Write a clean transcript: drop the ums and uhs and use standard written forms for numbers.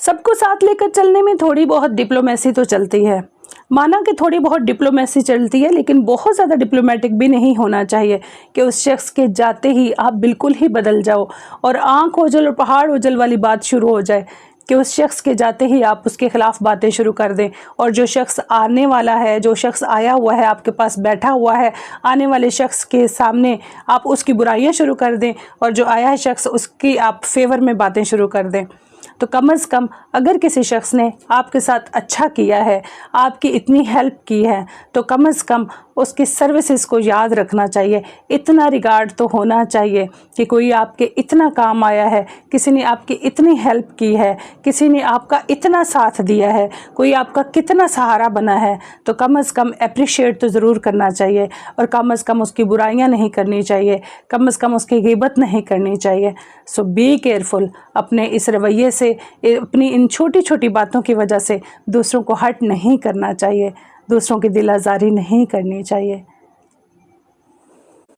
سب کو ساتھ لے کر چلنے میں تھوڑی بہت ڈپلومیسی تو چلتی ہے، مانا کہ تھوڑی بہت ڈپلومیسی چلتی ہے، لیکن بہت زیادہ ڈپلومیٹک بھی نہیں ہونا چاہیے کہ اس شخص کے جاتے ہی آپ بالکل ہی بدل جاؤ اور آنکھ اوجل اور پہاڑ اوجل والی بات شروع ہو جائے کہ اس شخص کے جاتے ہی آپ اس کے خلاف باتیں شروع کر دیں، اور جو شخص آنے والا ہے، جو شخص آیا ہوا ہے، آپ کے پاس بیٹھا ہوا ہے، آنے والے شخص کے سامنے آپ اس کی برائیاں شروع کر دیں، اور جو آیا ہے شخص اس کی آپ فیور میں باتیں شروع کر دیں۔ تو کم از کم اگر کسی شخص نے آپ کے ساتھ اچھا کیا ہے، آپ کی اتنی ہیلپ کی ہے، تو کم از کم اس کی سروسز کو یاد رکھنا چاہیے، اتنا ریگارڈ تو ہونا چاہیے کہ کوئی آپ کے اتنا کام آیا ہے، کسی نے آپ کی اتنی ہیلپ کی ہے، کسی نے آپ کا اتنا ساتھ دیا ہے، کوئی آپ کا کتنا سہارا بنا ہے، تو کم از کم اپریشیٹ تو ضرور کرنا چاہیے، اور کم از کم اس کی برائیاں نہیں کرنی چاہیے، کم از کم اس کی غیبت نہیں کرنی چاہیے۔ سو بی کیئرفل، اپنے اس رویے سے، اپنی ان چھوٹی چھوٹی باتوں کی وجہ سے دوسروں کو ہرٹ نہیں کرنا چاہیے، دوسروں کی دل آزاری نہیں کرنی چاہیے۔